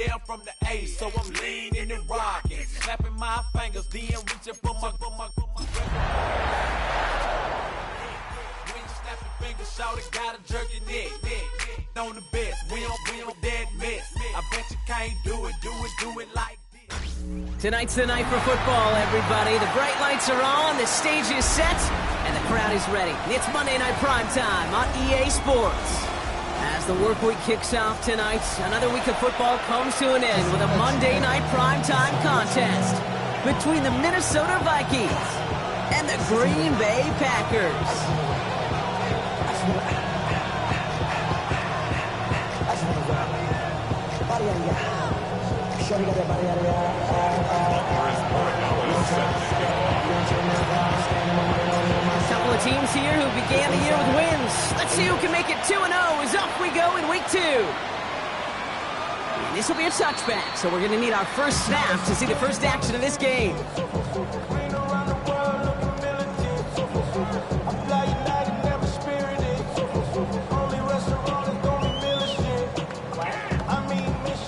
yeah, I'm from the A, so I'm leaning and rocking. Snapping my fingers, then reaching for my when you snap your fingers, shout it, gotta jerk your neck. On the best, we don't that mess. I bet you can't do it like this. Tonight's the night for football, everybody. The bright lights are on, the stage is set, and the crowd is ready. It's Monday Night Primetime on EA Sports. As the work week kicks off tonight, another week of football comes to an end with a Monday Night Primetime contest between the Minnesota Vikings and the Green Bay Packers. Couple of teams here who began the year with wins. Let's see who can make it 2-0 as off we go in week 2. And this will be a touchback, so we're going to need our first snap to see the first action of this game.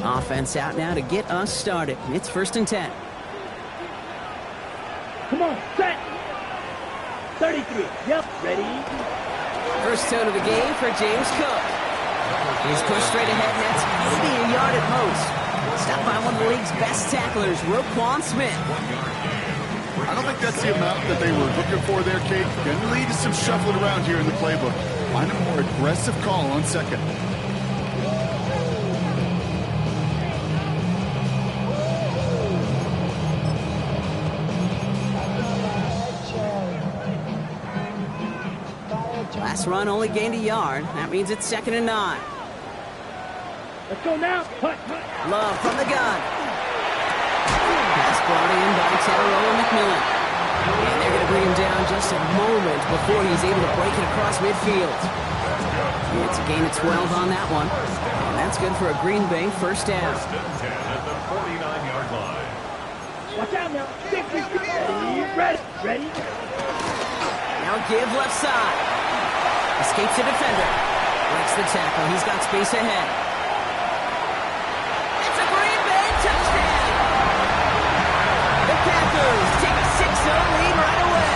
Offense out now to get us started. It's 1st and 10. Come on, set. 33. Yep, ready. First tone of the game for James Cook. He's pushed straight ahead, and that's maybe a yard at most. Stopped by one of the league's best tacklers, Roquan Smith. I don't think that's the amount that they were looking for there, Kate. Going to lead to some shuffling around here in the playbook. Find a more aggressive call on second. Last run only gained a yard. That means it's 2nd and 9. Let's go now. Putt. Love from the gun. Pass brought in by Tyrone McMillan. And they're going to bring him down just a moment before he's able to break it across midfield. It's a gain of 12 on that one. And that's good for a Green Bay first down. Watch out now. Ready. Now give left side. Escapes the defender. Breaks the tackle. He's got space ahead. It's a Green Bay touchdown! The Packers take a 6-0 lead right away.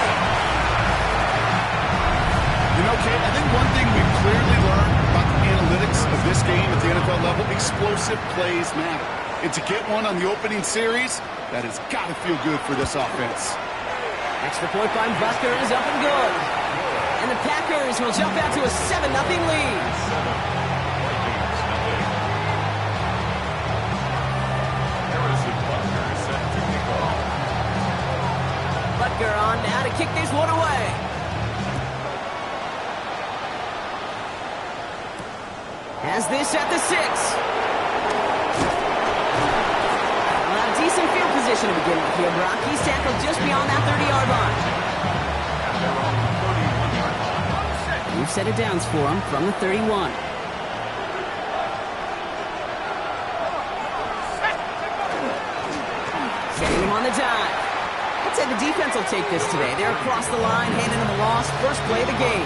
You know, Kate, I think one thing we've clearly learned about the analytics of this game at the NFL level, explosive plays matter. And to get one on the opening series, that has got to feel good for this offense. Extra point by Bucker is up and good. And the Packers will jump out to a 7-0 lead. Butker on now to kick this one away. Has this at the 6. Well, decent field position to begin with here, Brock. He's tackled just beyond that 30-yard line. We've set it downs for him from the 31. Setting him on the dive. I'd say the defense will take this today. They're across the line, handing him a loss. First play of the game.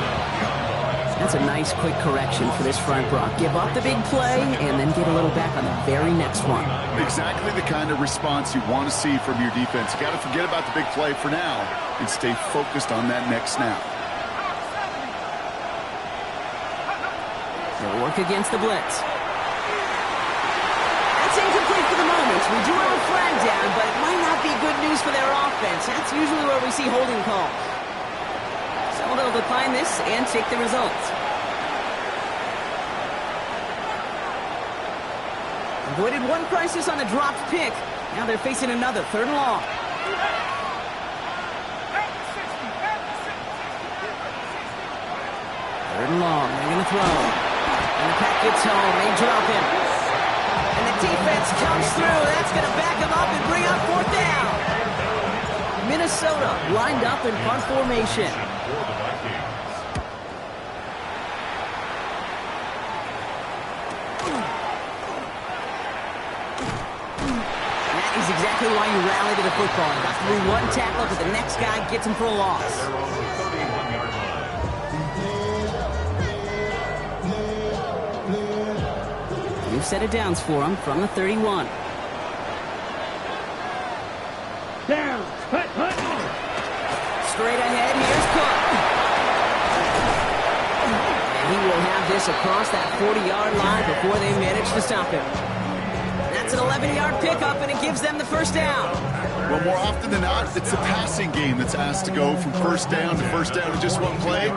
That's a nice quick correction for this front, Brock. Give up the big play and then get a little back on the very next one. Exactly the kind of response you want to see from your defense. You got to forget about the big play for now and stay focused on that next snap. They'll work against the blitz. That's incomplete for the moment. We do have a flag down, but it might not be good news for their offense. That's usually where we see holding calls. So they'll decline this and take the results. Avoided one crisis on the dropped pick. Now they're facing another 3rd and long. Third and long. They're going to throw. And the pack gets home. They drop him. And the defense comes through. That's going to back him up and bring up 4th down. Minnesota lined up in punt formation. That is exactly why you rally to the football. You got through one tackle, but the next guy gets him for a loss. set of downs for him from the 31. Down. Hut, hut. Straight ahead, here's Cook. And he will have this across that 40-yard line before they manage to stop him. That's an 11-yard pickup, and it gives them the first down. Well, more often than not, it's the passing game that's asked to go from first down in just one play.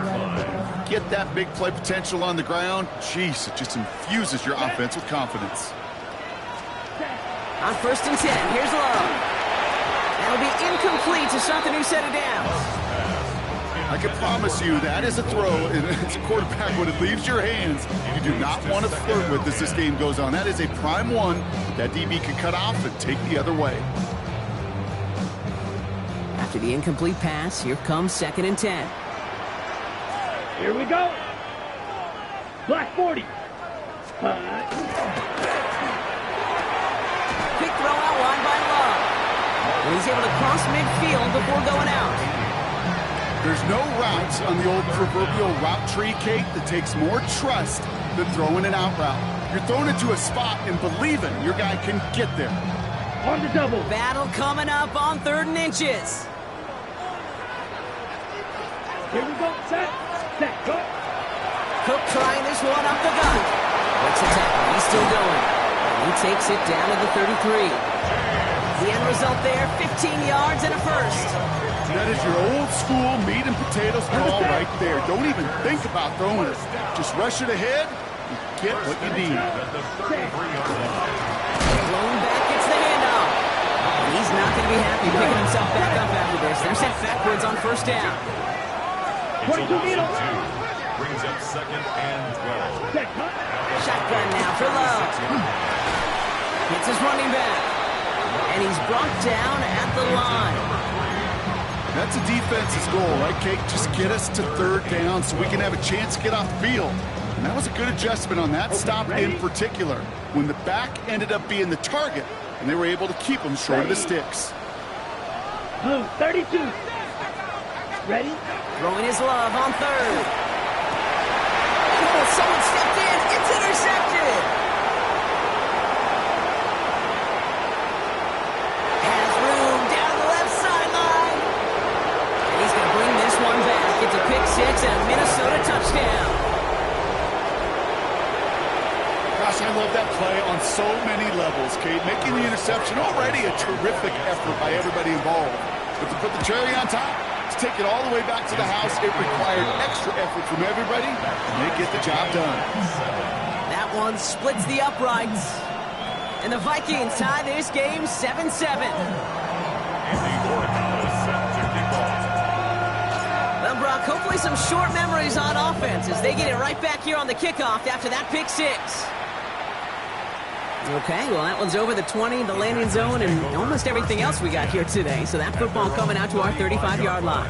Get that big play potential on the ground. Jeez, it just infuses your offense with confidence. On 1st and 10, here's Love. That'll be incomplete to start the new set of downs. I can promise you that is a throw, and it's a quarterback when it leaves your hands. You do not want to flirt with as this game goes on. That is a prime one that DB can cut off and take the other way. After the incomplete pass, here comes 2nd and 10. Here we go. Black 40. Quick throw out wide by Love. And he's able to cross midfield before going out. There's no routes on the old proverbial route tree, Kate, that takes more trust than throwing an out route. You're thrown into a spot and believing your guy can get there. On the double. Battle coming up on 3rd and inches. Here we go. Set. Go. Cook trying this one up the gut. Breaks a tackle. He's still going. And he takes it down to the 33. The end result there, 15 yards and a first. That is your old school meat and potatoes call right there. Don't even think about throwing it. Just rush it ahead and get what you need. Blown back gets the handoff. And he's not going to be happy picking himself back up after this. They're sent backwards on 1st down. 22 meters. Brings up 2nd and 12. Shotgun now for Love. Hits his running back. And he's brought down at the line. That's a defense's goal, right, Kate? Just get us to 3rd down so we can have a chance to get off the field. And that was a good adjustment on that stop in particular, when the back ended up being the target, and they were able to keep him short of the sticks. Blue 32. Ready? Throwing his Love on 3rd. Oh, someone stepped in. It's intercepted. Has room down the left sideline. And he's going to bring this one back. It's a pick 6 and a Minnesota touchdown. Gosh, I love that play on so many levels, Kate. Making the interception already a terrific effort by everybody involved. But to put the cherry on top, to take it all the way back to the house, it required extra effort from everybody, and they get the job done. That one splits the uprights. And the Vikings tie this game 7-7. Well, Brock, hopefully some short memories on offense as they get it right back here on the kickoff after that pick 6. Okay, well, that one's over the 20, the landing zone, and almost everything else we got here today. So that football coming out to our 35-yard line.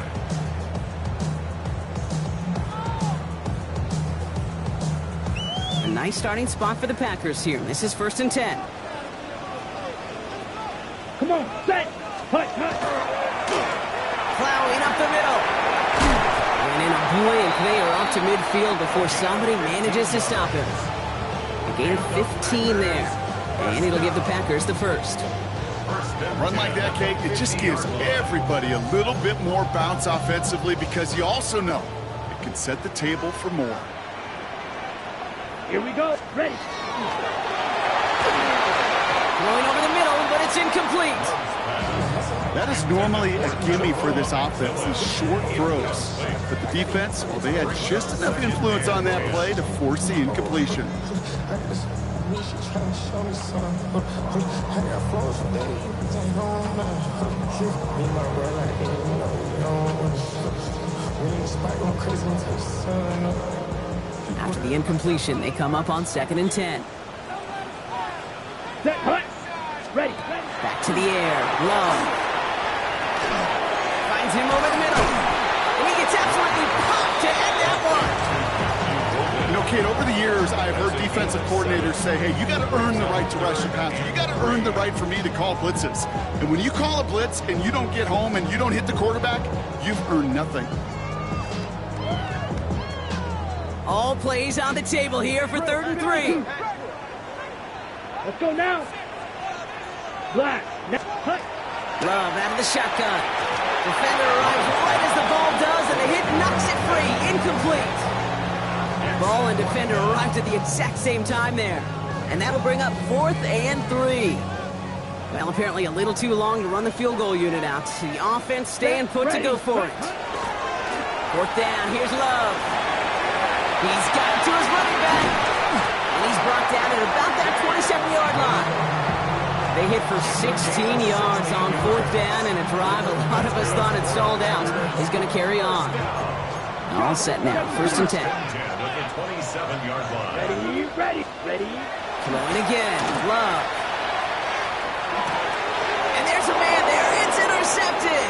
A nice starting spot for the Packers here. This is 1st and 10. Come on, set. Hut. Plowing up the middle. And in a blink, they are up to midfield before somebody manages to stop him. A gain of 15 there. And it'll give the Packers the first. Run like that, Kate, it just gives everybody a little bit more bounce offensively because you also know it can set the table for more. Here we go. Ready. Going over the middle, but it's incomplete. That is normally a gimme for this offense, these short throws. But the defense, well, they had just enough influence on that play to force the incompletion. After the incompletion, they come up on 2nd and 10. Set. Hut. Ready. Back to the air. Love. Finds him over the middle. And he gets absolutely popped to end that one. You know, Kate, over the years, I've heard defensive coordinators say, hey, you got to earn the right to rush the passer. You got to earn the right for me to call blitzes. And when you call a blitz and you don't get home and you don't hit the quarterback, you've earned nothing. All plays on the table here for 3rd and 3. Let's go now. Black. Now, hut. Love out of the shotgun. Defender arrives right as the ball does, and the hit knocks it free. Incomplete. Ball and defender arrived at the exact same time there. And that'll bring up 4th and 3. Well, apparently a little too long to run the field goal unit out. The offense staying put to go for it. 4th down, here's Love. He's got it to his running back. And he's brought down at about that 27-yard line. They hit for 16 yards on 4th down, and a drive a lot of us thought had stalled out is going to carry on. All set now, 1st and 10. Ready. Throwing again, Love. And there's a man there, it's intercepted.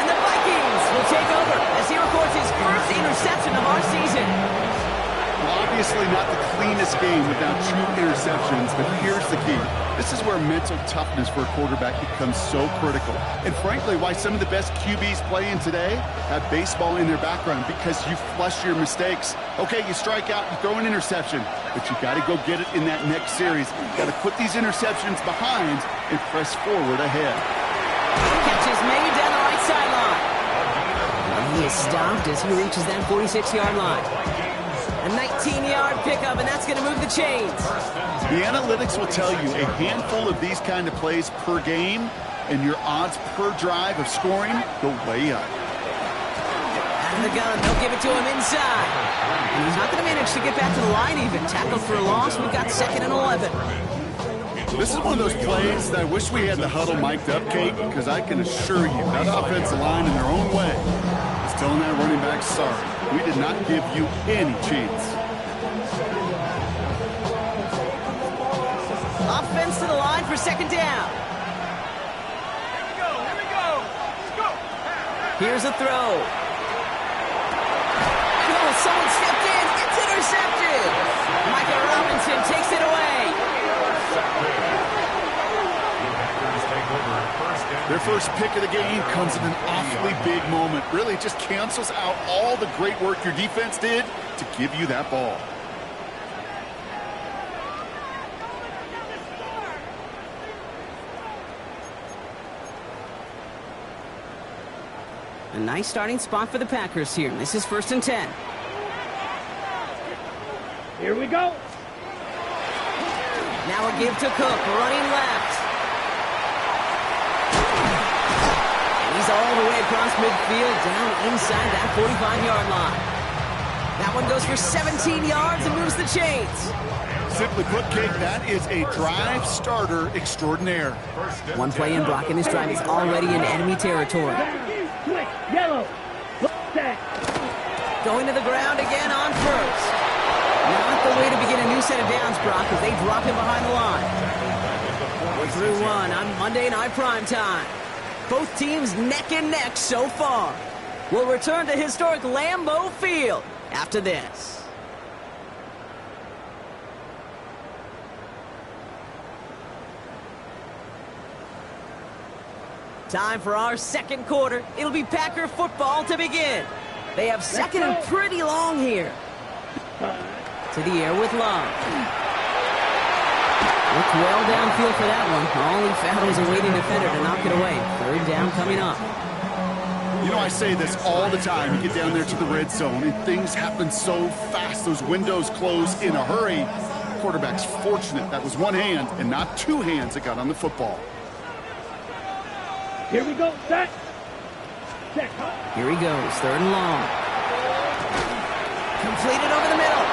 And the Vikings will take over as he records his first interception of our season. Well, obviously not the cleanest game without 2 interceptions, but here's the key. This is where mental toughness for a quarterback becomes so critical. And frankly, why some of the best QBs playing today have baseball in their background, because you flush your mistakes. Okay, you strike out, you throw an interception, but you got to go get it in that next series. You got to put these interceptions behind and press forward ahead. Catch is made down the right sideline. And he is stopped as he reaches that 46-yard line. A 19-yard pickup, and that's going to move the chains. The analytics will tell you a handful of these kind of plays per game, and your odds per drive of scoring go way up. Out of the gun, they'll give it to him inside. And he's not going to manage to get back to the line even. Tackled for a loss, we've got 2nd and 11. This is one of those plays that I wish we had the huddle mic'd up, Kate, because I can assure you that offensive line in their own way is telling that running back, sorry, we did not give you any chance. Offense to the line for 2nd down. Here we go. Let's go. Here's a throw. Oh, someone stepped in. It's intercepted. Micah Robinson takes it away. Their first pick of the game comes in an awfully big moment. Really just cancels out all the great work your defense did to give you that ball. A nice starting spot for the Packers here. This is 1st and 10. Here we go. Now a give to Cook, running left. And he's all the way across midfield, down inside that 45-yard line. That one goes for 17 yards and moves the chains. Simply put, Kate, that is a drive starter extraordinaire. One play in, Brock, and his drive is already in enemy territory. Quick, yellow. Going to the ground again on 1st. Not the way to begin a new set of downs, Brock, as they drop him behind the line. We're through 1 on Monday Night Primetime. Both teams neck and neck so far. We'll return to historic Lambeau Field after this. Time for our 2nd quarter. It'll be Packer football to begin. They have 2nd and pretty long here. To the air with Love. Looked well downfield for that one. All he found was a waiting defender to knock it away. 3rd down coming up. You know, I say this all the time. You get down there to the red zone, and things happen so fast. Those windows close in a hurry. Quarterback's fortunate that was one hand and not 2 hands that got on the football. Here we go. Set. Here he goes. 3rd and long. Completed over the middle.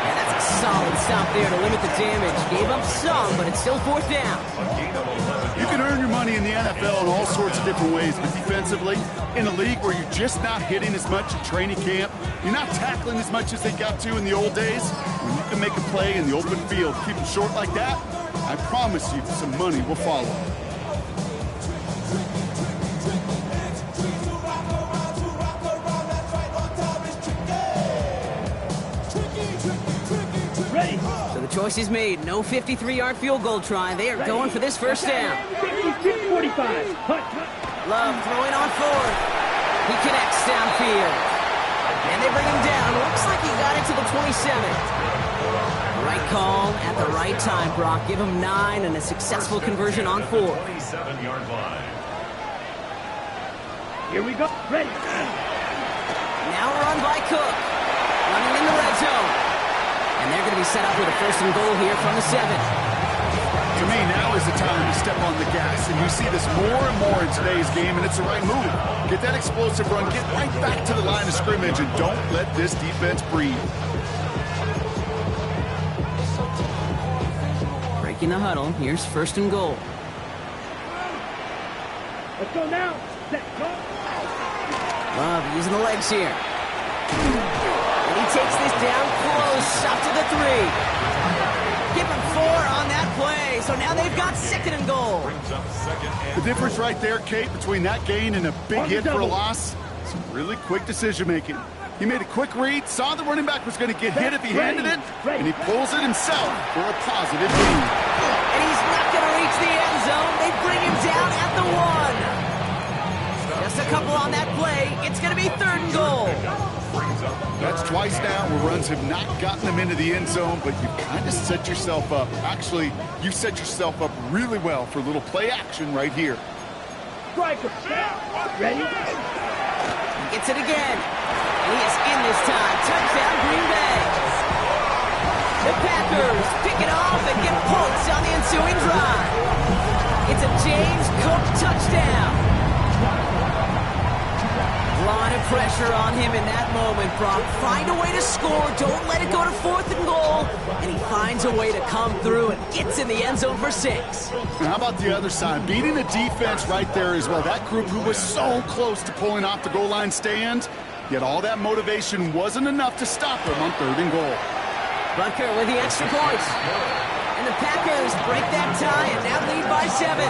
And that's a solid stop there to limit the damage. Gave up some, but it's still 4th down. You can earn your money in the NFL in all sorts of different ways, but defensively, in a league where you're just not hitting as much at training camp, you're not tackling as much as they got to in the old days, when you can make a play in the open field, keep it short like that, I promise you some money will follow. So the choice is made. No 53-yard field goal try. They are going for this 1st down. 45. Love throwing on 4th. He connects downfield. And they bring him down. Looks like he got it to the 27. Right call at the right time, Brock. Give him 9 and a successful conversion on 4. 27-yard line. Here we go. Ready. Now run by Cook. Running in the red zone. And they're going to be set up with a 1st and goal here from the 7. To me, now is the time to step on the gas, and you see this more and more in today's game, and it's the right move. Get that explosive run, get right back to the line of scrimmage, and don't let this defense breathe. Breaking the huddle. Here's 1st and goal. Let's go now. Set. Go. Love using the legs here. And he takes this down close, up to the 3. Give him 4 on that play. So now they've got 2nd and goal. Brings up 2nd and The difference right there, Kate, between that gain and a big hit for a loss, some really quick decision-making. He made a quick read, saw the running back was going to get hit if he handed it, and he pulls it himself for a positive gain. And he's not going to reach the end zone. They bring him down at the 1. Just a couple on that play. It's going to be 3rd and goal. That's twice now where runs have not gotten them into the end zone, but you've kind of set yourself up. Actually, you've set yourself up really well for a little play action right here. Striker. Ready. He gets it again. And he is in this time. Touchdown, Green Bay. The Packers pick it off and get points on the ensuing drive. It's a James Cook touchdown. A lot of pressure on him in that moment, Brock. Find a way to score. Don't let it go to 4th and goal. And he finds a way to come through and gets in the end zone for 6. And how about the other side? Beating the defense right there as well. That group who was so close to pulling off the goal line stand, yet all that motivation wasn't enough to stop them on 3rd and goal. Butker with the extra points. And the Packers break that tie and now lead by 7.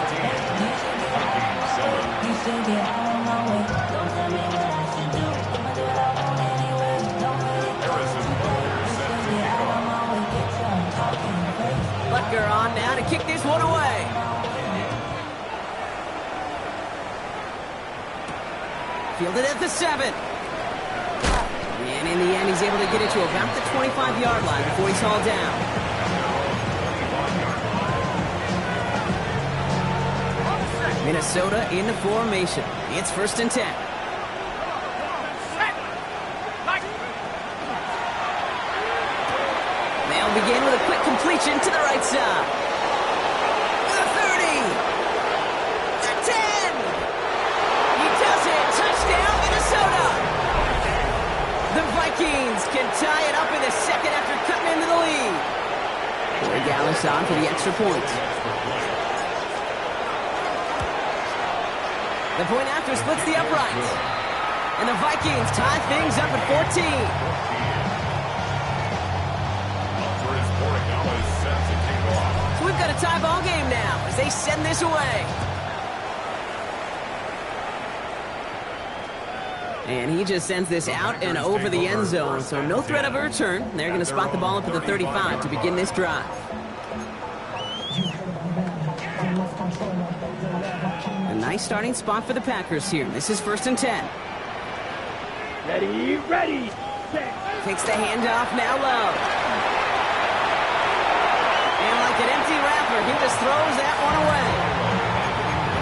Butker on now to kick this one away. Fielded at the 7. And in the end, he's able to get it to about the 25-yard line before he's hauled down. Minnesota in the formation. It's 1st and 10. They'll begin with a quick completion to the right side. The 30. The 10. He does it. Touchdown, Minnesota. The Vikings can tie it up in the 2nd after cutting into the lead. Corey Gallis on for the extra point. The point after splits the uprights. And the Vikings tie things up at 14. So we've got a tie ball game now as they send this away. And he just sends this out and over the end zone, so no threat of a return. They're going to spot the ball up at the 35 to begin this drive. A nice starting spot for the Packers here. This is 1st and 10. Ready. Ready. Set. Takes the handoff now low. And like an empty wrapper, he just throws that one away.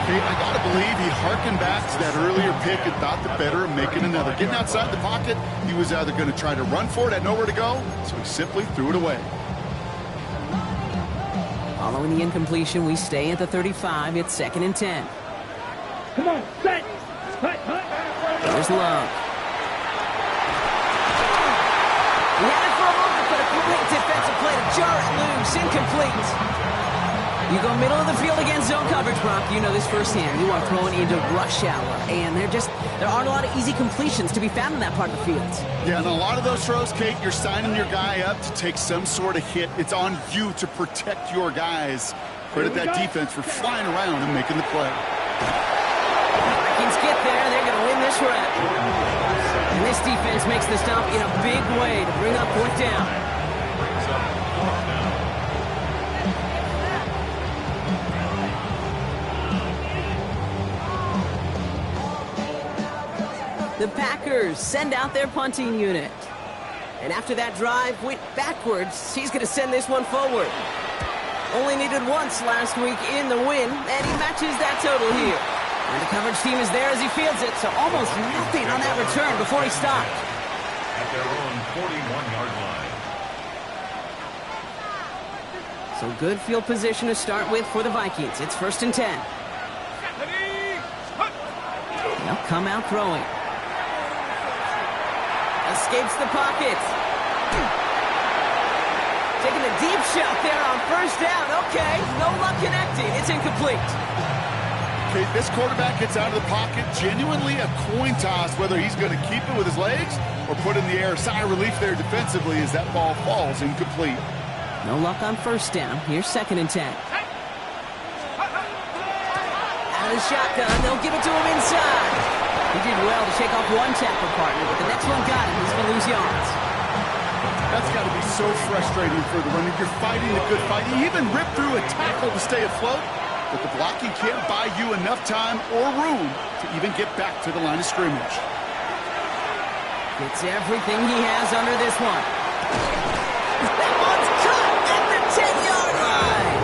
Hey, I got to believe he harkened back to that earlier pick and thought the better of making another. Getting outside the pocket, he was either going to try to run for it, had nowhere to go, so he simply threw it away. Following the incompletion, we stay at the 35. It's 2nd and 10. Come on. Set. Hut. There's Love. He had it for a moment, but a quick defensive play to jar it loose. Incomplete. You go middle of the field against zone coverage, Brock. You know this firsthand. You are throwing into rush hour, and there aren't a lot of easy completions to be found in that part of the field. Yeah, and a lot of those throws, Kate, you're signing your guy up to take some sort of hit. It's on you to protect your guys. Credit that defense for flying around and making the play. Vikings get there. They're going to win this round. And this defense makes the stop in a big way to bring up 4th down. The Packers send out their punting unit. And after that drive went backwards, he's going to send this one forward. Only needed once last week in the win, and he matches that total here. And the coverage team is there as he fields it, so almost nothing on that return before he stopped. At their own 41-yard line. So good field position to start with for the Vikings. It's 1st and 10. They'll come out throwing. Escapes the pocket. Taking a deep shot there on 1st down. Okay, no luck connecting. It's incomplete. Okay, this quarterback gets out of the pocket. Genuinely a coin toss whether he's going to keep it with his legs or put in the air. Sigh of relief there defensively as that ball falls incomplete. No luck on 1st down. Here's 2nd and 10. Out of shotgun. They'll give it to him inside. He did well to shake off one tackle partner, but the next one got him. He's going to lose yards. That's got to be so frustrating for the runner. You're fighting a good fight. You even rip through a tackle to stay afloat, but the blocking can't buy you enough time or room to even get back to the line of scrimmage. Gets everything he has under this one. That one's caught at the 10-yard line.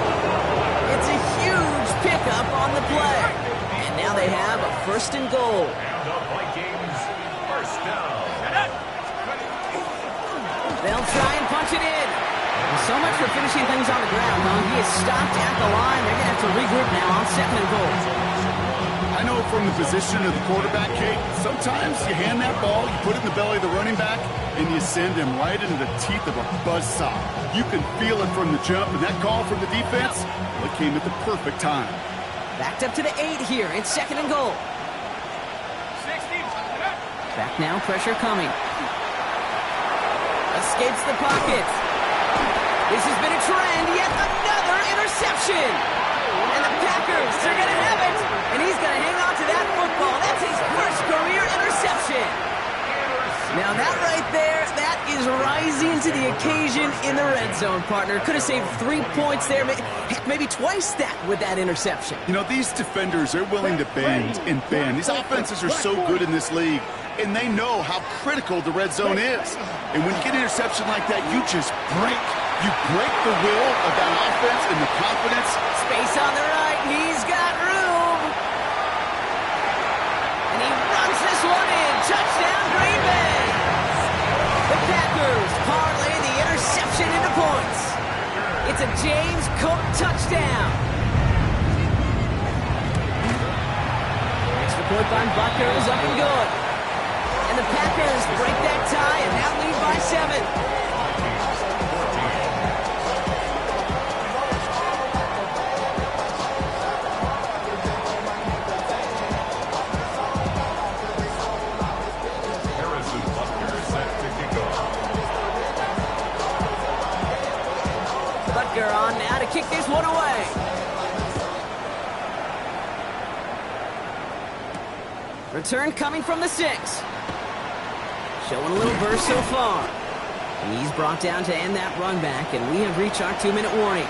It's a huge pickup on the play. And now they have a 1st and goal. And the Vikings, 1st down. They'll try and punch it in. So much for finishing things on the ground, huh? He is stopped at the line. They're going to have to regroup now on 2nd and goal. I know from the position of the quarterback, Kate, sometimes you hand that ball, you put it in the belly of the running back, and you send him right into the teeth of a buzzsaw. You can feel it from the jump, and that call from the defense, well, it came at the perfect time. Backed up to the 8 here. It's 2nd and goal. Back now, pressure coming. Escapes the pocket. This has been a trend. Yet another interception. And the Packers are going to have it. And he's going to hang on to that football. That's his 1st career interception. Now that right there, that is rising to the occasion in the red zone, partner. Could have saved 3 points there. Heck, maybe twice that with that interception. You know, these defenders are willing to bend and bend. These offenses are so good in this league, and they know how critical the red zone is. And when you get an interception like that, you just break. You break the will of that offense and the confidence. Space on the right. He's got room. And he runs this one in. Touchdown, Green Bay. The Packers parlay the interception into points. It's a James Cook touchdown. Extra point by Butker is up and good. And the Packers break that tie and now lead by 7. On now to kick this one away. Return coming from the 6. Showing a little burst so far. And he's brought down to end that run back, and we have reached our 2-minute warning.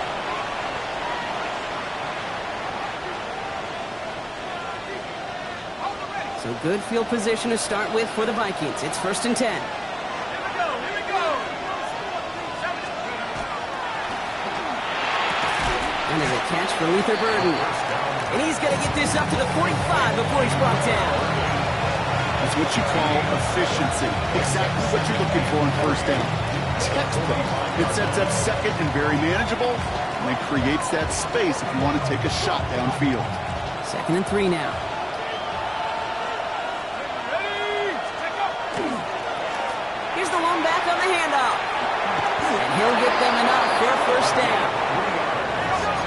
So good field position to start with for the Vikings. It's 1st and 10. And there's a catch for Luther Burden. And he's going to get this up to the 45 before he's brought down. That's what you call efficiency. Exactly what you're looking for on 1st down. Textbook. It sets up 2nd and very manageable, and it creates that space if you want to take a shot downfield. 2nd and 3 now. Here's the one back on the handoff. And he'll get them enough for a 1st down.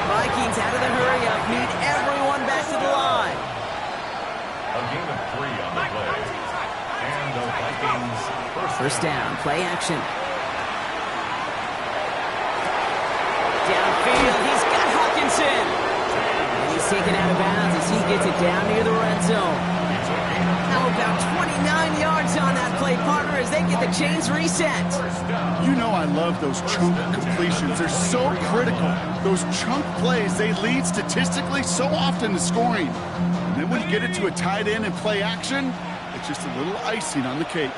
Vikings out of the hurry-up, need everyone back to the line. A gain of 3 on the play. And the Vikings 1st down, play action. Downfield, he's got Hawkinson. And he's taken out of bounds as he gets it down near the red zone. Now about 29 yards on that play, partner, as they get the chains reset. You know I love those chunk completions. They're so critical. Those chunk plays, they lead statistically so often to scoring. And then when you get it to a tight end and play action, it's just a little icing on the cake.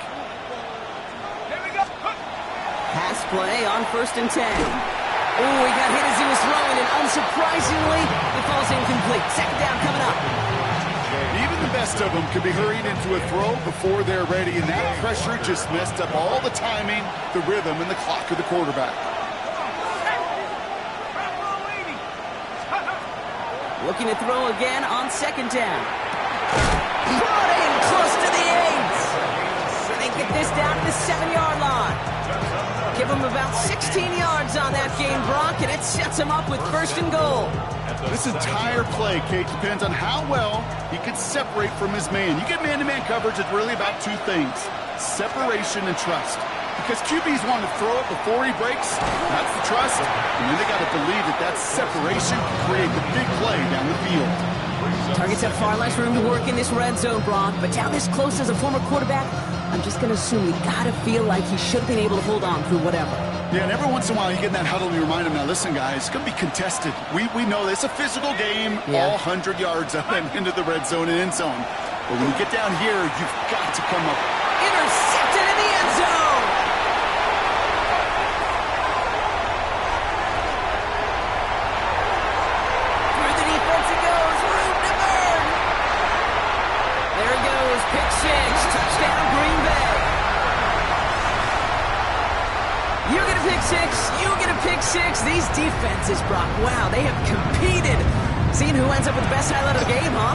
Pass play on 1st and 10. Oh, he got hit as he was throwing, and unsurprisingly, it falls incomplete. 2nd down coming up. Even the best of them could be hurried into a throw before they're ready, and that pressure just messed up all the timing, the rhythm, and the clock of the quarterback. Looking to throw again on 2nd down. Brought in close to the 8. They get this down to the 7-yard line. Give him about 16 yards on that game, Brock, and it sets him up with 1st and goal. This entire play, Kate, depends on how well he can separate from his man. You get man-to-man coverage, it's really about two things: separation and trust. Because QBs want to throw it before he breaks, that's the trust. And then they got to believe that that separation can create the big play down the field. Targets have far less room to work in this red zone, Brock, but down this close as a former quarterback, I'm just going to assume you got to feel like he should have been able to hold on through whatever. Yeah, and every once in a while you get in that huddle and you remind him, now listen, guys, it's going to be contested. We know it's a physical game, all 100 yards up and into the red zone and end zone. But when you get down here, you've got to come up. Intercepted in the end zone! Through the defense it goes, room to burn! There he goes, pick 6, touchdown Green Bay. You get a pick 6, you get a pick 6. These defenses, Brock, wow, they have competed. Seeing who ends up with the best highlight of the game, huh?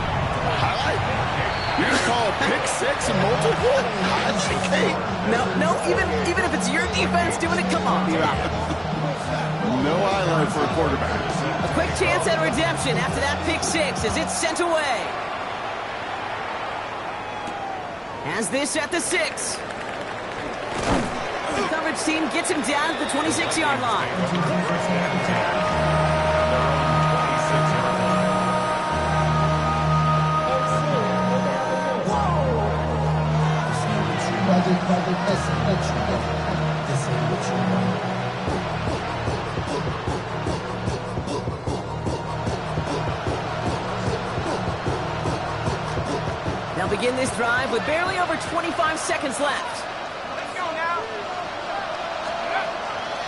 Highlight? You just call a pick 6 and multiple? Kate. No, even if it's your defense doing it, come on, B-Rock. No highlight for a quarterback. A quick chance at redemption after that pick 6 as it's sent away. Has this at the 6. The coverage team gets him down at the 26-yard line. They'll begin this drive with barely over 25 seconds left.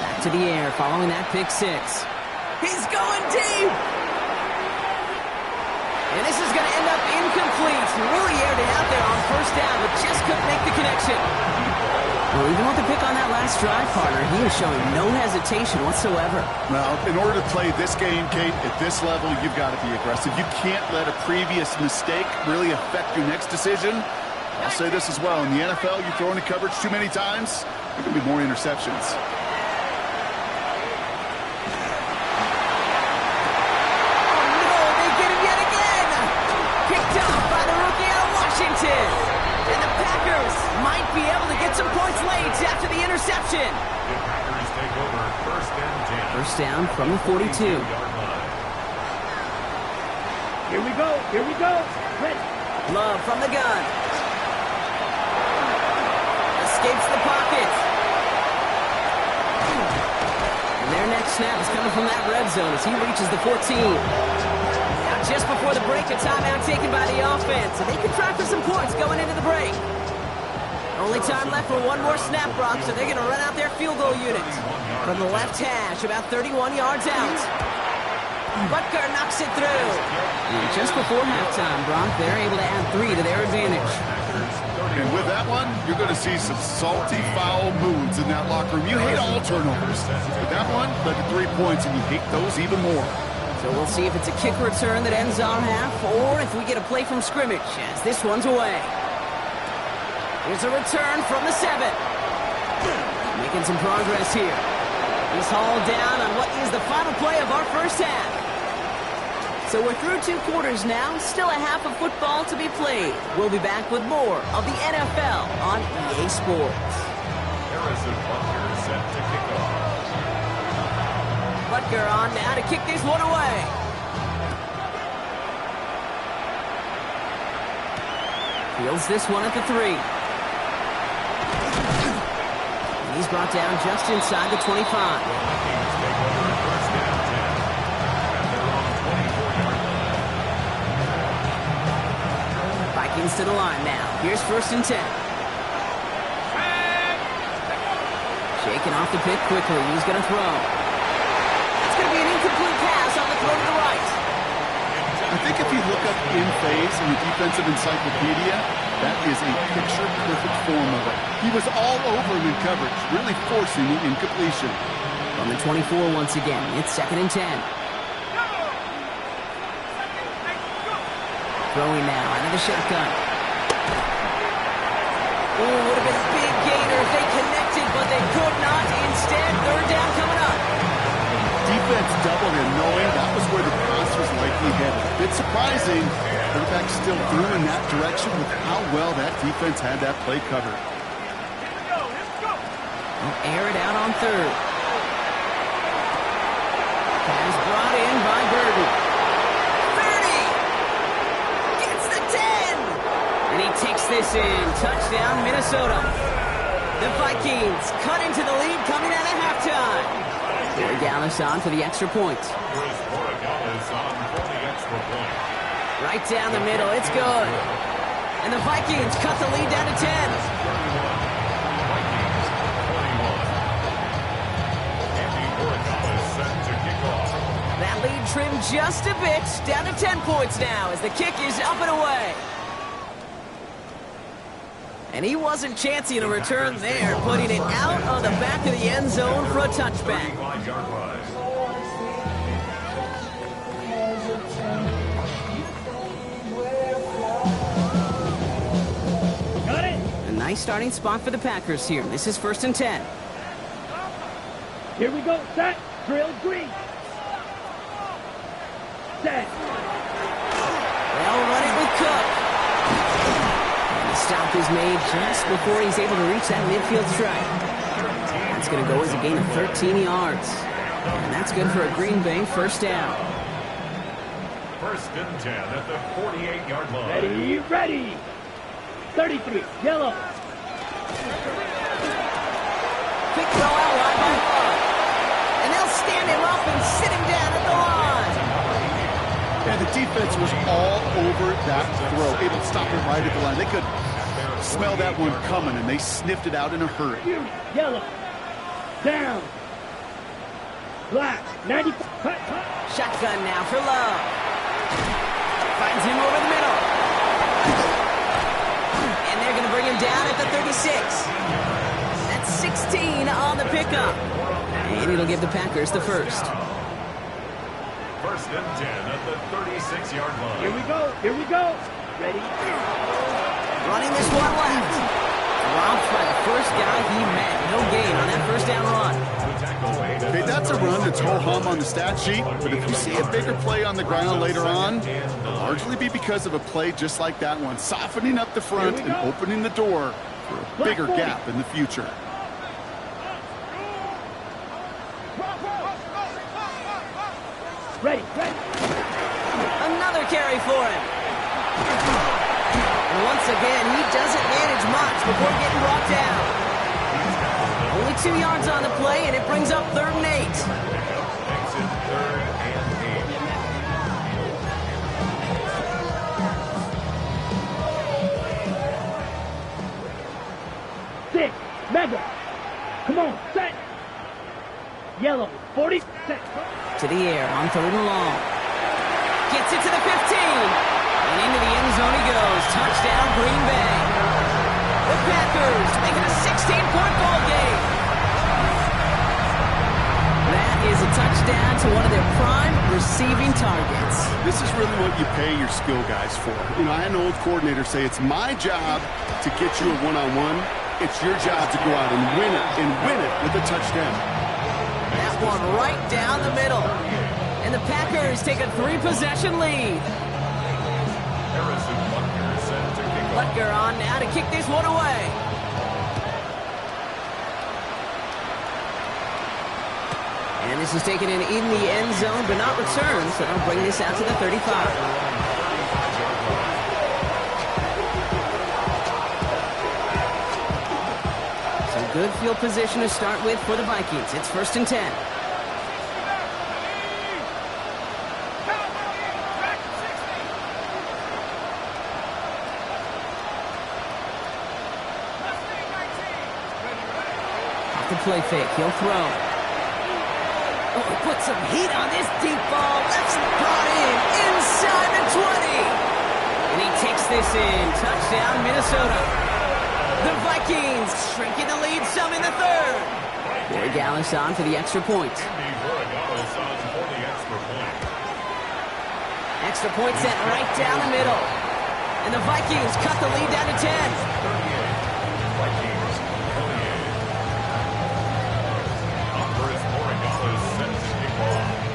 Back to the air following that pick 6. He's going deep! And this is going to end up incomplete. Really aired it out there on 1st down, but just couldn't make the connection. Well, even with the pick on that last drive, partner, he is showing no hesitation whatsoever. Well, in order to play this game, Kate, at this level, you've got to be aggressive. You can't let a previous mistake really affect your next decision. I'll say this as well. In the NFL, you throw into coverage too many times, there can be more interceptions. And the Packers might be able to get some points late after the interception. The Packers take over 1st and 10. 1st down from the 42. Here we go. Ready. Love from the gun. Escapes the pocket. And their next snap is coming from that red zone as he reaches the 14. Just before the break, a timeout taken by the offense. And they can try for some points going into the break. Only time left for one more snap, Brock, so they're going to run out their field goal unit. From the left hash, about 31 yards out. Butker knocks it through. And just before halftime, Brock, they're able to add 3 to their advantage. And with that one, you're going to see some salty, foul moods in that locker room. You hate all turnovers. But that one led to 3 points, and you hate those even more. So we'll see if it's a kick return that ends our half, or if we get a play from scrimmage, as this one's away. Here's a return from the 7. Making some progress here. He's hauled down on what is the final play of our 1st half. So we're through 2 quarters now, still a half of football to be played. We'll be back with more of the NFL on EA Sports. Harrison Butker set to kick off. Butker on now to kick this one away. Fields this one at the 3. And he's brought down just inside the 25. Vikings take over 1st and 10. At their own 24-yard line. Vikings to the line now. Here's 1st and 10. Taking off the pick quickly. He's going to throw. It's going to be an incomplete pass on the throw to the right. I think if you look up in phase in the defensive encyclopedia, that is a picture-perfect form of it. He was all over him in coverage, really forcing the incompletion. On the 24 once again, it's 2nd and 10. Throwing now, another shotgun. Oh, would have been a big gainer if they connected, but they could not. Instead, 3rd down coming up. Defense doubled him, knowing that was where the pass was likely headed. A bit surprising, quarterback still threw in that direction with how well that defense had that play covered. They'll air it out on 3rd. Pass brought in by Burton. 30! Gets the 10! And he takes this in. Touchdown, Minnesota. The Vikings cut into the lead coming out of halftime. Borregales on for the extra point. Right down the middle, it's good. And the Vikings cut the lead down to 10. That lead trimmed just a bit, down to 10 points now as the kick is up and away. And he wasn't chancing a return there, putting it out on the back of the end zone for a touchback. Got it. A nice starting spot for the Packers here. This is 1st and 10. Here we go. Set. Drill green. Set. They'll run it with Cook. And the stop is made just before he's able to reach that midfield strike. That's going to go as a gain of 13 yards. And that's good for a Green Bay 1st down. 1st and 10 at the 48-yard line. Ready, ready. 33. Yellow. Quick throw out wide by Love. And they'll stand him up and sit him down at the line. Yeah, the defense was all over that throw, able to stop it right at the line. They could smell that one coming, and they sniffed it out in a hurry. Yellow. Down. Black. 90. Cut. Shotgun now for Love. Finds him over the middle. And they're going to bring him down at the 36. That's 16 on the pickup. And it'll give the Packers the 1st. 1st and 10 at the 36-yard line. Here we go. Here we go. Ready. Running this one left. Dropped by the first guy he met. No gain on that 1st down run. Okay, that's a run that's ho-hum on the stat sheet, but if you see a bigger play on the ground later on, it'll largely be because of a play just like that one, softening up the front and opening the door for a bigger gap in the future. Ready. Another carry for him. And once again, he doesn't manage much before getting brought down. Only 2 yards on the play, and it brings up 3rd and 8. Makes it 3rd and 8. 6. Mega. Come on. Set. Yellow. 40. Set. To the air on 3rd and long. Gets it to the 15. And into the end zone he goes. Touchdown, Green Bay. The Packers making a 16-point ball game. That is a touchdown to one of their prime receiving targets. This is really what you pay your skill guys for. You know, I had an old coordinator say, it's my job to get you a one-on-one. It's your job to go out and win it with a touchdown. That one right down the middle. And the Packers take a 3-possession lead. Harrison Butker set to kick off. Butker on now to kick this one away. And this is taken in the end zone, but not returned, so they'll bring this out to the 35. So good field position to start with for the Vikings. It's 1st and 10. the play fake. He'll throw. Oh, he put some heat on this deep ball. That's brought in inside the 20. And he takes this in. Touchdown, Minnesota. The Vikings shrinking the lead some in the third. Boy Gallus on for the extra point. Extra point sent right down the middle. And the Vikings cut the lead down to 10.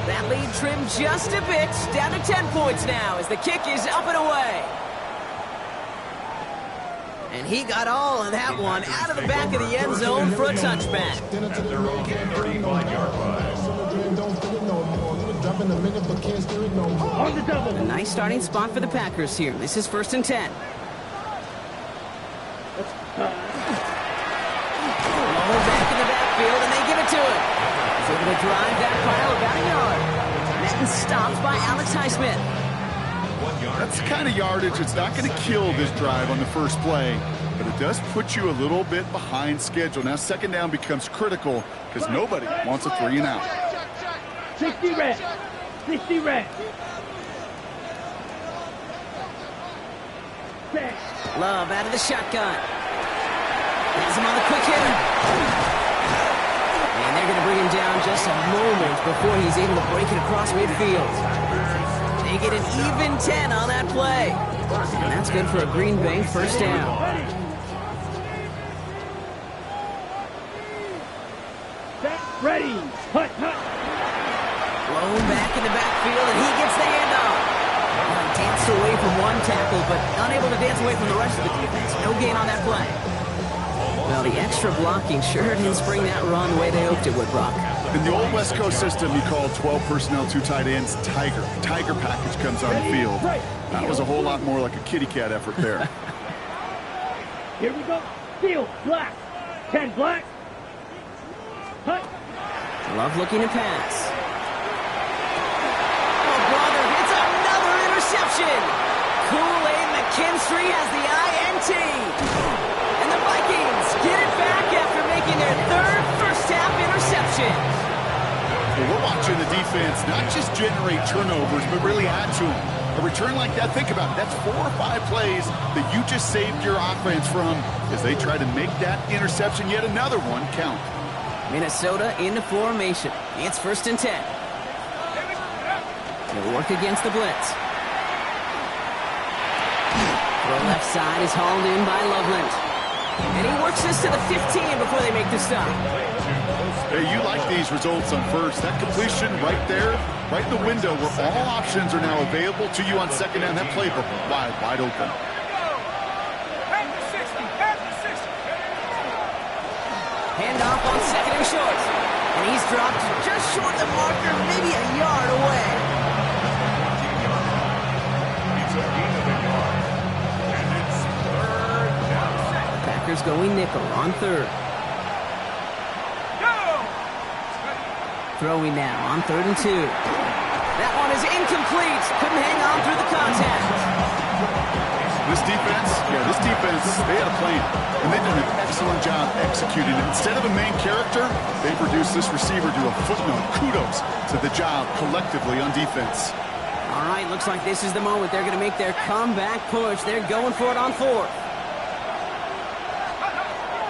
That lead trimmed just a bit. Down to 10 points now as the kick is up and away. And he got all of that one out of the back of the end zone for a touchback. On the double. A nice starting spot for the Packers here. This is 1st and 10. Low back in the backfield, and they give it to him. He's able to drive that pile about a yard. Then stopped by Alex Highsmith. That's the kind of yardage it's not going to kill this drive on the first play, but it does put you a little bit behind schedule. Now 2nd down becomes critical because nobody wants a 3 and out. 60 red. 60 red. Love out of the shotgun. Has him on the quick hitter. And they're going to bring him down just a moment before he's able to break it across midfield. They get an even 10 on that play. And that's good for a Green Bay 1st down. Ready. Hut, hut. Blown back in the backfield, and he gets the handoff. Danced away from one tackle, but unable to dance away from the rest of the defense. No gain on that play. Well, the extra blocking sure didn't spring that run the way they hoped it would, Brock. In the old West Coast system, you call 12 personnel, 2 tight ends, Tiger. Tiger package comes on the field. That was a whole lot more like a kitty cat effort there. Here we go. Field, black. 10 black. Hut. Love looking to pass. Oh, brother, it's another interception. Kool-Aid McKinstry has the INT. And the Vikings get it back after making their 3rd first-half interception. Well, we're watching the defense not just generate turnovers, but really add to them. A return like that, think about it, that's 4 or 5 plays that you just saved your offense from as they try to make that interception, yet another one, count. Minnesota into formation. It's 1st and 10. They'll work against the blitz. Throw left side is hauled in by Loveland. And he works this to the 15 before they make the stop. Hey, you like these results on first. That completion right there, right in the window where all options are now available to you on 2nd down. That playbook wide open. Handoff on 2nd and short. And he's dropped just short of the marker, maybe a yard away. Packers going nickel on 3rd. Throwing now on 3rd and 2. That one is incomplete. Couldn't hang on through the contact. This defense, they had a plan, and they did an excellent job executing it. Instead of a main character, they produced this receiver to a footnote. Kudos to the job collectively on defense. All right, looks like this is the moment. They're going to make their comeback push. They're going for it on 4th.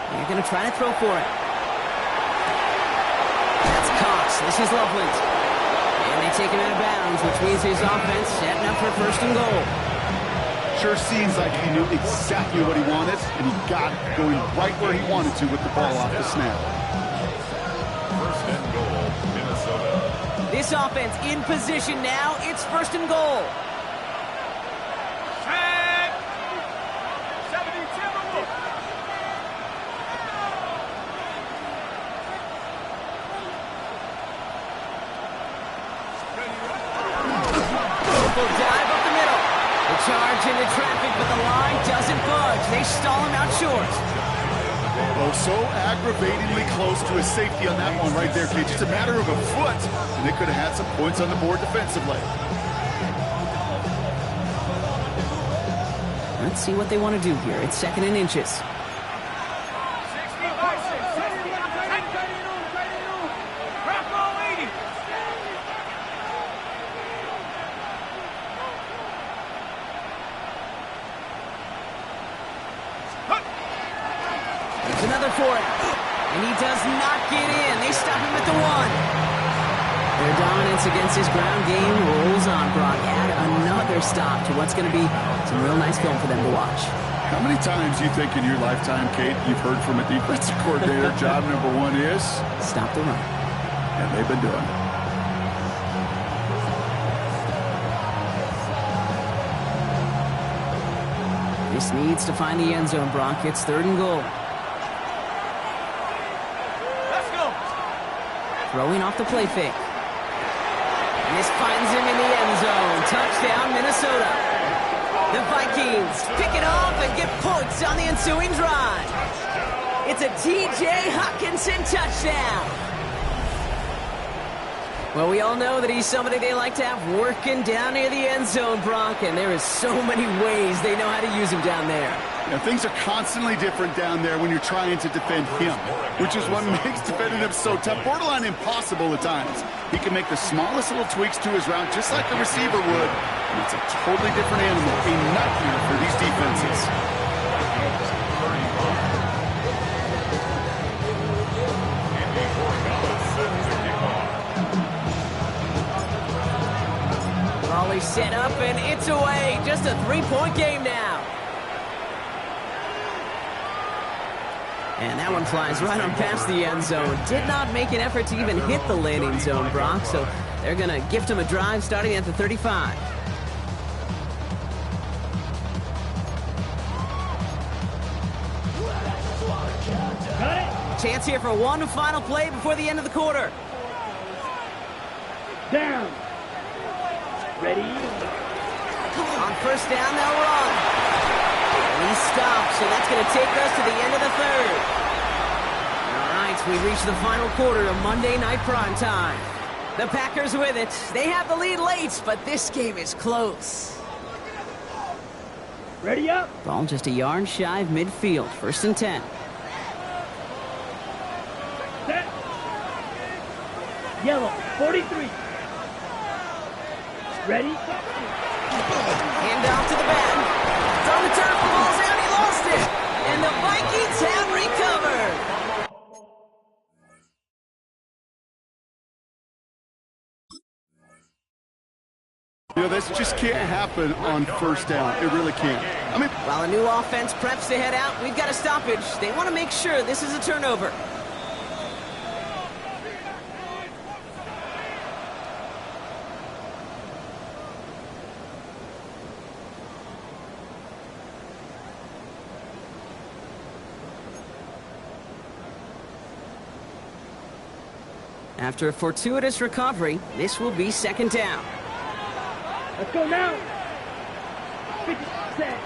They're going to try to throw for it. That's Cox. This is Loveland. And they take him out of bounds, which means his offense setting up for 1st and goal. Sure seems like he knew exactly what he wanted, and he got it going right where he wanted to with the ball off the snap. 1st and goal, Minnesota. This offense in position now. It's 1st and goal. Dive up the middle. The charge into traffic, but the line doesn't budge. They stall him out short. Oh, so aggravatingly close to a safety on that one right there, Kate. Just a matter of a foot, and they could have had some points on the board defensively. Let's see what they want to do here. It's 2nd and inches. another for him. And he does not get in. They stop him at the 1. Their dominance against his ground game rolls on, Brock. Add another stop to what's going to be some real nice film for them to watch. How many times do you think in your lifetime, Kate, you've heard from a defensive coordinator, job number 1 is? Stop the run. And they've been doing it. This needs to find the end zone, Brock. It's 3rd and goal. Let's go. Throwing off the play fake. And this finds him in the end zone. Touchdown, Minnesota. The Vikings pick it off and get points on the ensuing drive. It's a T.J. Hockenson touchdown. Well, we all know that he's somebody they like to have working down near the end zone, Brock, and there is so many ways they know how to use him down there. Yeah, things are constantly different down there when you're trying to defend him, which is what makes defending him so tough, borderline impossible at times. He can make the smallest little tweaks to his route just like a receiver would, and it's a totally different animal, a nightmare for these defenses. Raleigh set up, and it's away. Just a 3-point game now. And that one flies right on past the end zone. Did not make an effort to even hit the landing zone, Brock, so they're going to gift him a drive starting at the 35. Got it. Chance here for one final play before the end of the quarter. Down. Ready. On 1st down, they'll run. And he stops, so that's going to take us to the end of the 3rd. All right, we reach the final quarter of Monday Night Primetime. The Packers with it. They have the lead late, but this game is close. Ready up. Ball just a yard shy of midfield. 1st and 10. Set. Yellow, 43. Ready? Hand off to the back. From the turf, the ball's out, he lost it. And the Vikings have recovered. You know, this just can't happen on 1st down. It really can't. I mean, While a new offense preps to head out, we've got a stoppage. They want to make sure this is a turnover. After a fortuitous recovery, this will be 2nd down. Let's go now. 50 set.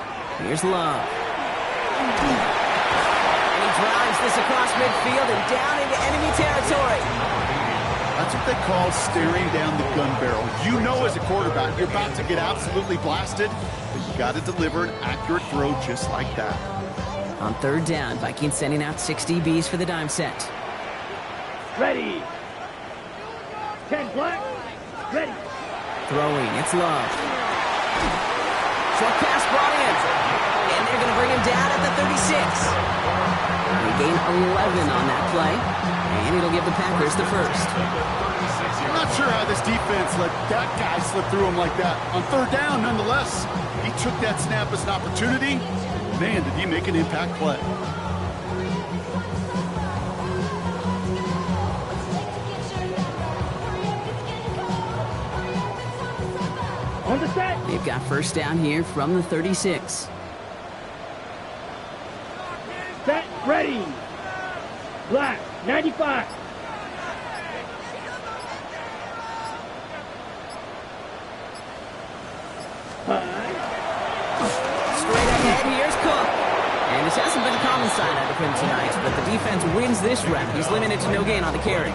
Here's Love. And he drives this across midfield and down into enemy territory. that's what they call staring down the gun barrel. You know as a quarterback, you're about to get absolutely blasted, but you got to deliver an accurate throw just like that. On 3rd down, Vikings sending out 6 DBs for the dime set. Ready. 10 black. Ready. Throwing, it's Love. Short pass brought in. And they're going to bring him down at the 36. They gain 11 on that play. And it'll give the Packers the first. I'm not sure how this defense let that guy slip through him like that. On 3rd down, nonetheless, he took that snap as an opportunity. Man, did he make an impact play. On the set. They've got first down here from the 36. Set. Ready. Black. 95. Straight ahead, here's Cook. And this hasn't been a common sight out of him tonight, but the defense wins this rep. He's limited to no gain on the carry.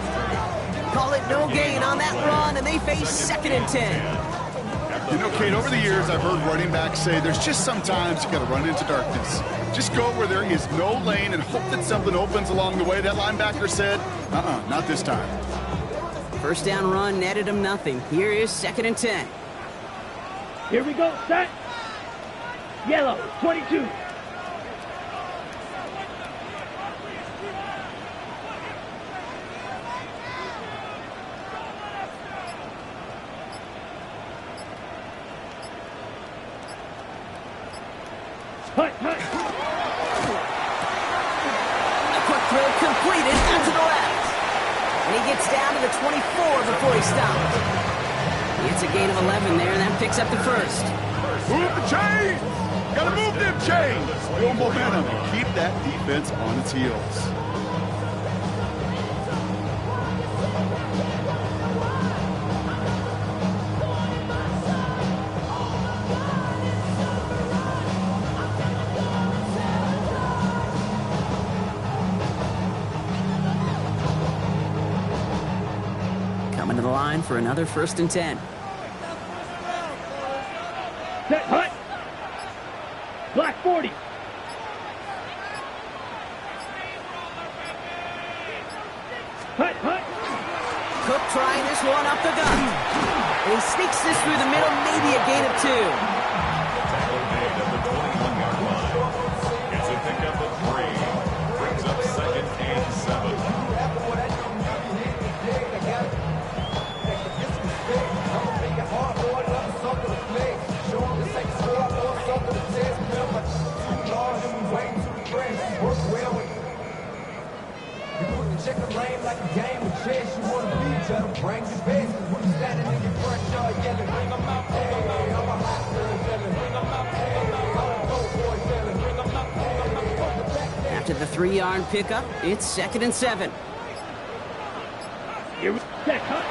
Call it no gain on that run, and they face 2nd and 10. You know, Kate, over the years, I've heard running backs say there's just sometimes you got to run into darkness. Just go where there is no lane and hope that something opens along the way. That linebacker said, not this time. First down run netted him nothing. Here is 2nd and 10. Here we go. Set. Yellow. 22. Hut, hut. A quick throw completed out to the left. And he gets down to the 24 before he stops. It's a gain of 11 there, and that picks up the first. Move the chains! Gotta move them chains! Build momentum and keep that defense on its heels. Coming to the line for another 1st and 10. Set, hut. Black 40. Hut, hut. Cook trying this one up the gut. And he sneaks this through the middle, maybe a gain of 2. Tackle made at the 21-yard line. Gets a pickup of 3. Brings up 2nd and 7. Check the lane like a game of chess. You wanna be better, bring your best. When you standing in your front yard yelling, bring 'em out, bring 'em out. I'm a hot girl yelling, bring 'em out, bring 'em out. I'm a dope boy yelling, bring 'em out, bring 'em out. After the 3-yard pickup, it's 2nd and 7. Here we set, hut.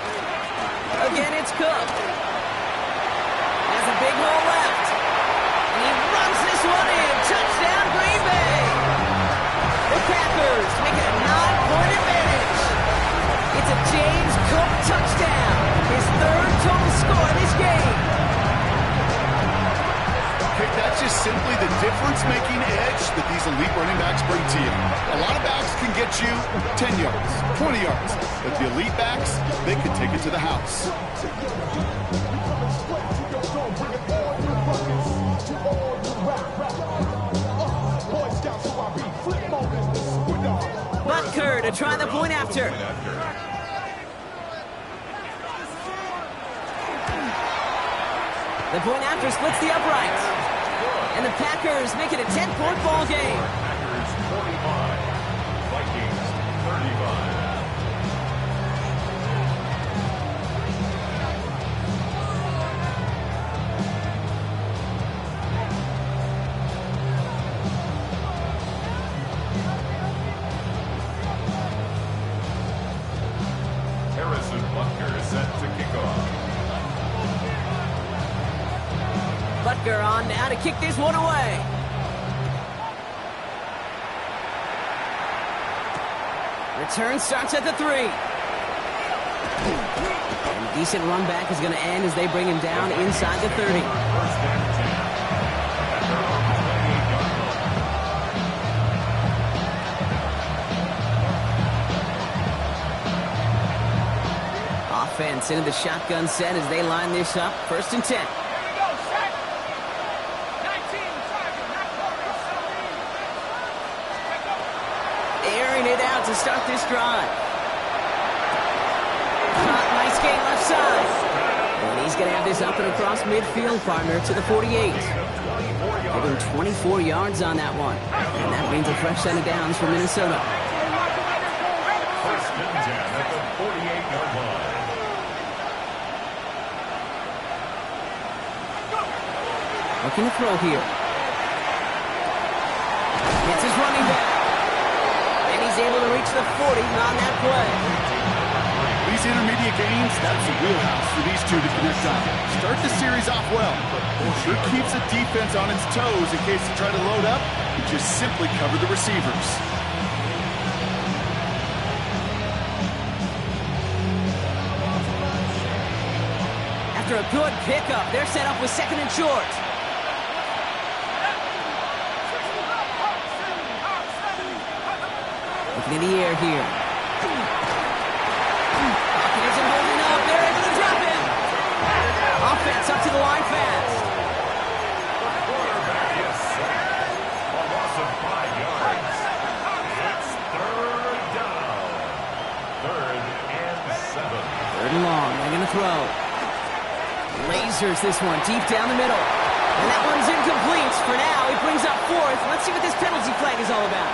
Again, it's Cook. Has a big hole left. And he runs this one in. Touchdown, Green Bay. The Packers make it a 9-point advantage. It's a James Cook touchdown. His 3rd total score in this game. Okay, that's just simply the difference-making edge that these elite running backs bring to you. A lot of backs can get you 10 yards, 20 yards, but the elite backs, they can take it to the house. Butker to try the point after. The point after splits the uprights. And the Packers make it a 10-point ball game. Packers 45. Vikings 35. Harrison Butker is set to kick off. Butker on now to kick this one away. Return starts at the 3. And decent run back is going to end as they bring him down inside the 30. 1st and 10. At their own 28-yard line. Offense into the shotgun set as they line this up. 1st and 10. Airing it out to start this drive. Nice game left side. And he's going to have this up and across midfield, partner, to the 48. Give him 24 yards on that one. And that means a fresh set of downs for Minnesota. 1st and 10 at the 48-yard line. Looking to throw here. It's his running back. And he's able to reach the 40 on that play. These intermediate gains, that's the wheelhouse for these two to connect on. Start the series off well. Sure keeps the defense on its toes in case they try to load up and just simply cover the receivers. After a good pickup, they're set up with 2nd and short. Looking in the air here. Hawkins isn't holding up. They're able to drop him. Offense up to the line fast. The quarterback is sacked. A loss of 5 yards. It's 3rd down. 3rd and 7. 3rd and long. They're going to throw. Lasers this one deep down the middle. And that one's incomplete. For now, he brings up fourth. Let's see what this penalty flag is all about.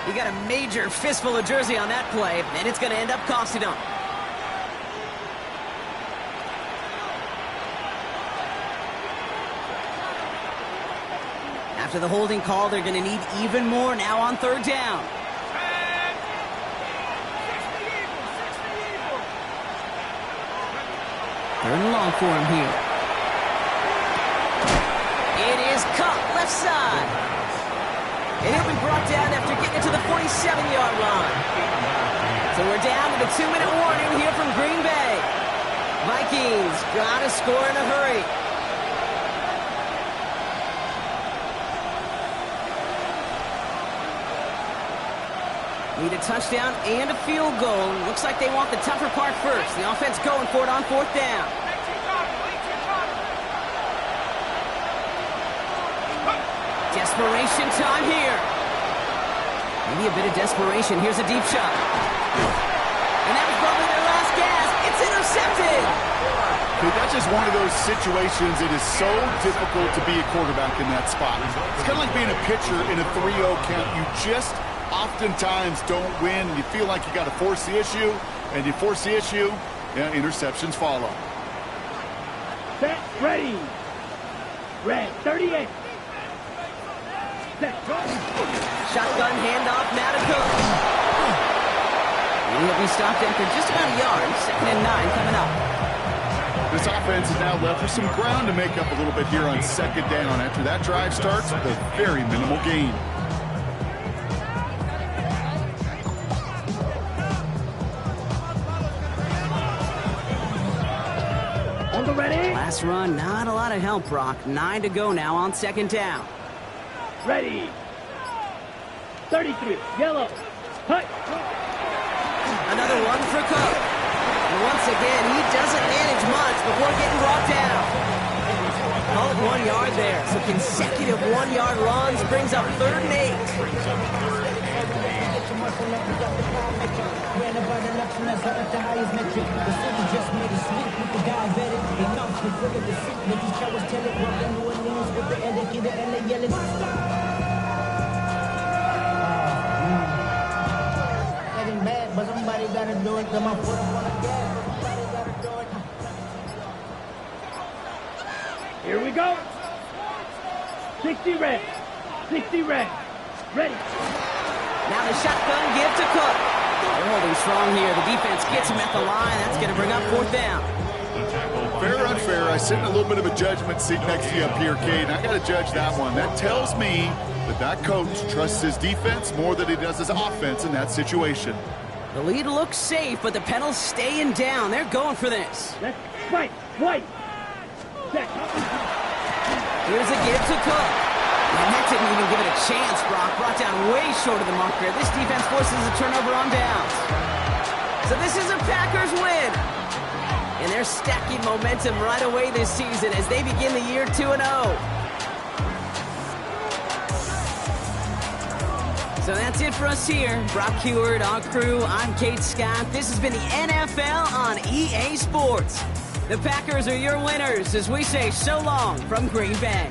He got a major fistful of jersey on that play, and it's going to end up costing him. After the holding call, they're going to need even more now on third down. Third and long for him here. It is cut left side. And he'll be brought down after getting it to the 47-yard line. So we're down to the 2-minute warning here from Green Bay. Vikings got to score in a hurry. Need a touchdown and a field goal. Looks like they want the tougher part first. The offense going for it on fourth down. Desperation time here. Maybe a bit of desperation. Here's a deep shot. And that was probably their last gasp. It's intercepted. Okay, that's just one of those situations. It is so difficult to be a quarterback in that spot. It's kind of like being a pitcher in a 3-0 count. You just oftentimes don't win, and you feel like you got to force the issue, and you force the issue, yeah, interceptions follow. Set, ready. Red, 38. Set, shotgun handoff, now to Cook. And he'll be stopped after just about a yard. 2nd and 9 coming up. This offense is now left with some ground to make up a little bit here on 2nd down. After that drive starts with a very minimal gain. Last run, not a lot of help, Brock. 9 to go now on 2nd down. Ready. 33, yellow. Hut. Another one for Cook. And once again, he doesn't manage much before getting brought down. Call it 1 yard there. So consecutive 1-yard runs brings up 3rd and 8. But somebody gotta do it. Come on, put them on the gas. Somebody gotta do it. Here we go. 60 red. 60 red. Ready. Now the shotgun give to Cook. They're holding strong here. The defense gets him at the line. That's going to bring up 4th down. Fair or unfair, I sit in a little bit of a judgment seat next to you up here, Cade. I got to judge that one. That tells me that coach trusts his defense more than he does his offense in that situation. The lead looks safe, but the Penals staying down. They're going for this. Let's fight. White. Set. Here's a give to Cook. And that didn't even give it a chance, Brock. Brought down way short of the marker. This defense forces a turnover on downs. So this is a Packers win. And they're stacking momentum right away this season as they begin the year 2-0. So that's it for us here. Brock Heward, our crew, I'm Kate Scott. This has been the NFL on EA Sports. The Packers are your winners as we say so long from Green Bay.